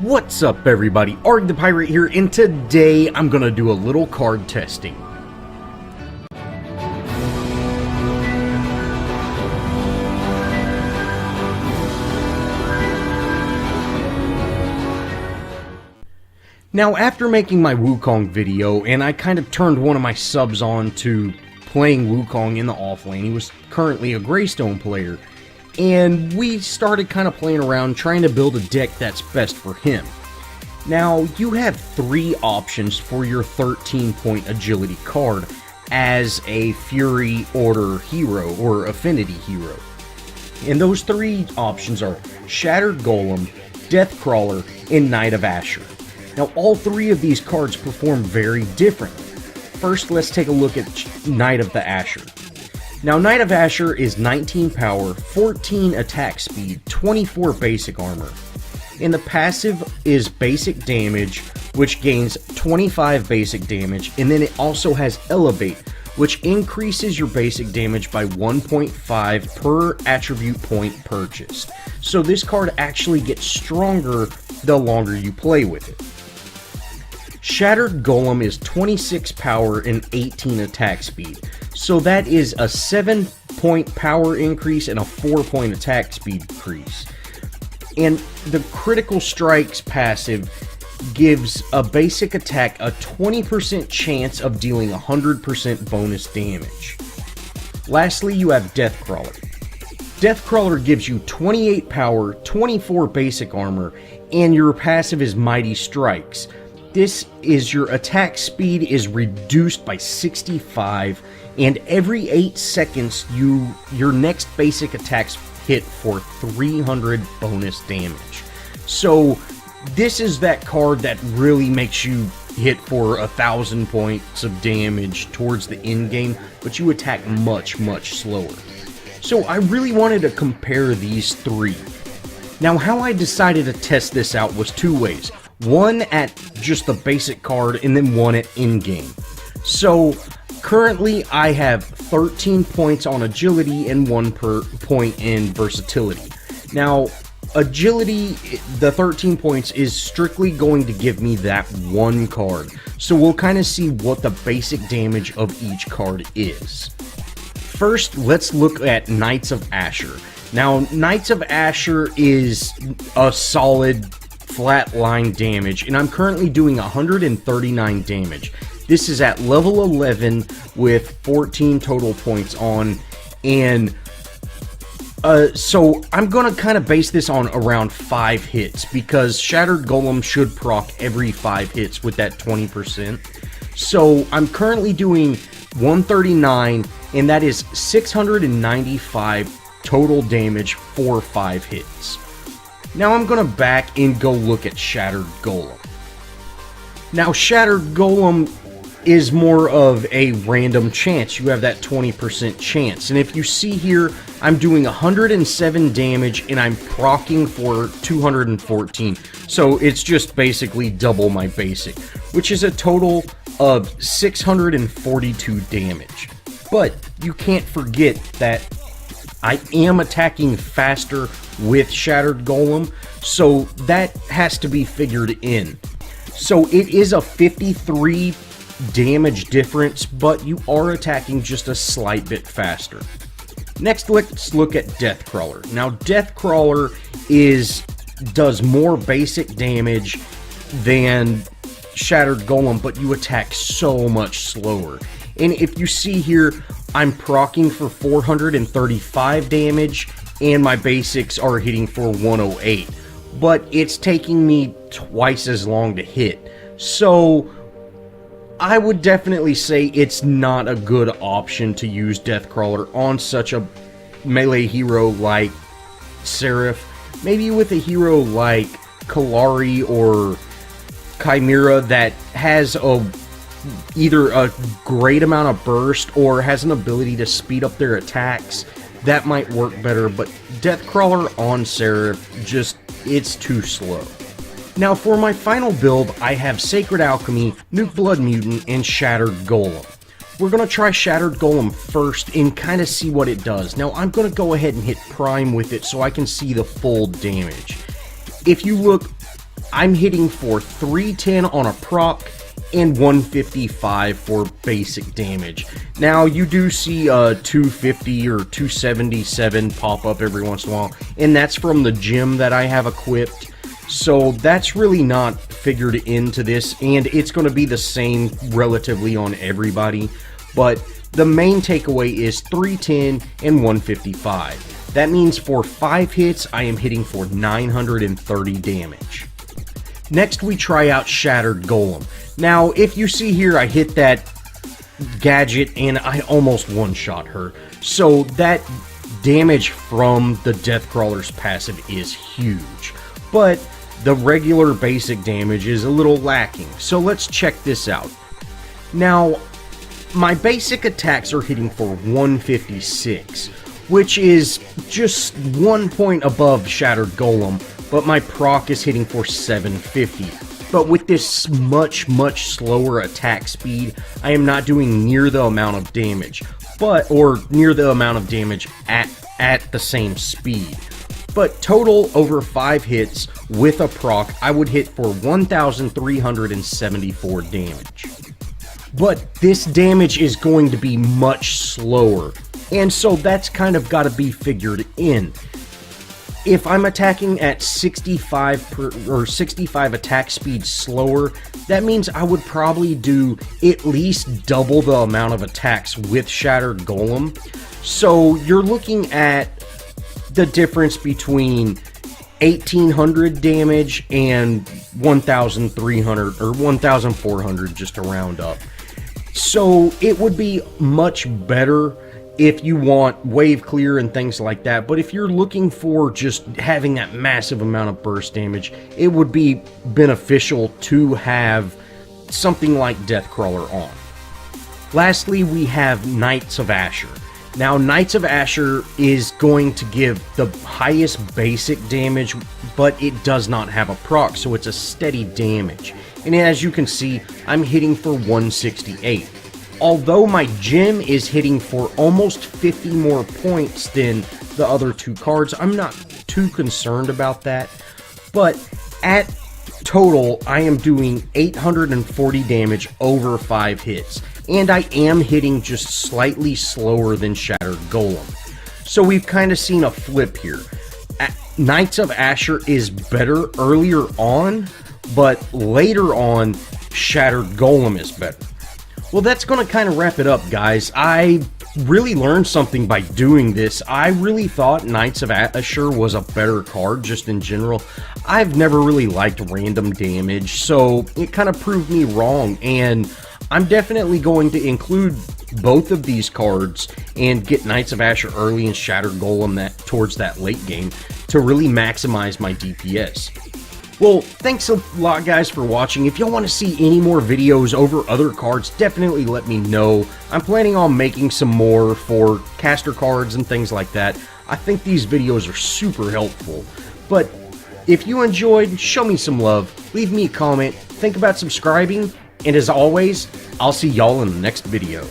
What's up everybody, Arrg the Pirate here, and today I'm gonna do a little card testing. Now after making my Wukong video, and I kind of turned one of my subs on to playing Wukong in the offlane. He was currently a Greystone player. And we started kind of playing around trying to build a deck that's best for him. Now, you have three options for your 13-point agility card as a Fury Order hero or Affinity hero. And those three options are Shatter Golem, Deathcrawler, and Knight of Asher. Now, all three of these cards perform very differently. First, let's take a look at Knight of the Asher. Now, Knight of Asher is 19 power, 14 attack speed, 24 basic armor. And the passive is basic damage, which gains 25 basic damage, and then it also has Elevate, which increases your basic damage by 1.5 per attribute point purchased. So this card actually gets stronger the longer you play with it. Shattered Golem is 26 power and 18 attack speed. So that is a 7-point power increase and a 4-point attack speed increase. And the Critical Strikes passive gives a basic attack a 20% chance of dealing 100% bonus damage. Lastly, you have Deathcrawler. Deathcrawler gives you 28 power, 24 basic armor, and your passive is Mighty Strikes. This is your attack speed is reduced by 65, and every 8 seconds your next basic attacks hit for 300 bonus damage. So this is that card that really makes you hit for 1,000 points of damage towards the end game, but you attack much slower. So I really wanted to compare these three. Now, how I decided to test this out was two ways. One at just the basic card, and then one at in-game. So, currently I have 13 points on agility and 1 point in versatility. Now, agility, the 13 points, is strictly going to give me that one card. So we'll kind of see what the basic damage of each card is. First, let's look at Knights of Asher. Now, Knights of Asher is a solid flat line damage, and I'm currently doing 139 damage. This is at level 11 with 14 total points on, and so I'm gonna kind of base this on around 5 hits, because Shattered Golem should proc every 5 hits with that 20%. So I'm currently doing 139, and that is 695 total damage for 5 hits. Now I'm going to back and go look at Shattered Golem. Now Shattered Golem is more of a random chance. You have that 20% chance. And if you see here, I'm doing 107 damage and I'm proccing for 214. So it's just basically double my basic, which is a total of 642 damage. But you can't forget that I am attacking faster with Shattered Golem, so that has to be figured in. So it is a 53 damage difference, but you are attacking just a slight bit faster. Next, let's look at Deathcrawler. Now, Deathcrawler does more basic damage than Shattered Golem, but you attack so much slower. And if you see here, I'm proccing for 435 damage, and my basics are hitting for 108. But it's taking me twice as long to hit. So I would definitely say it's not a good option to use Deathcrawler on such a melee hero like Seraph. Maybe with a hero like Kalari or Chimera that has either a great amount of burst or has an ability to speed up their attacks. That might work better, but Deathcrawler on Seraph, it's too slow. Now for my final build, I have Sacred Alchemy, Nuke Blood Mutant, and Shattered Golem. We're going to try Shattered Golem first and kind of see what it does. Now I'm going to go ahead and hit Prime with it so I can see the full damage. If you look, I'm hitting for 310 on a proc and 155 for basic damage. Now, you do see 250 or 277 pop up every once in a while, and that's from the gem that I have equipped. So that's really not figured into this, and it's going to be the same relatively on everybody. But the main takeaway is 310 and 155. That means for 5 hits, I am hitting for 930 damage. Next, we try out Shatter Golem. Now, if you see here, I hit that gadget and I almost one-shot her. So that damage from the Deathcrawler's passive is huge. But the regular basic damage is a little lacking. So let's check this out. Now, my basic attacks are hitting for 156, which is just 1 point above Shattered Golem, but my proc is hitting for 750. But with this much slower attack speed, I am not doing near the amount of damage, or near the amount of damage at the same speed. But total over 5 hits with a proc, I would hit for 1,374 damage. But this damage is going to be much slower, and so that's kind of got to be figured in. If I'm attacking at 65 attack speed slower, that means I would probably do at least double the amount of attacks with Shattered Golem. So you're looking at the difference between 1,800 damage and 1,300 or 1,400, just to round up. So it would be much better if you want wave clear and things like that, but if you're looking for just having that massive amount of burst damage, it would be beneficial to have something like Deathcrawler on. Lastly, we have Knights of Asher. Now, Knights of Asher is going to give the highest basic damage, but it does not have a proc, so it's a steady damage. And as you can see, I'm hitting for 168. Although my gem is hitting for almost 50 more points than the other 2 cards, I'm not too concerned about that. But at total, I am doing 840 damage over 5 hits. And I am hitting just slightly slower than Shattered Golem. So we've kind of seen a flip here. Knights of Asher is better earlier on, but later on, Shattered Golem is better. Well, that's going to kind of wrap it up, guys. I really learned something by doing this. I really thought Knights of Asher was a better card, just in general. I've never really liked random damage, so it kind of proved me wrong, and I'm definitely going to include both of these cards and get Knights of Asher early and Shattered Golem towards that late game to really maximize my DPS. Well, thanks a lot, guys, for watching. If y'all want to see any more videos over other cards, definitely let me know. I'm planning on making some more for caster cards and things like that. I think these videos are super helpful. But if you enjoyed, show me some love, leave me a comment, think about subscribing, and as always, I'll see y'all in the next video.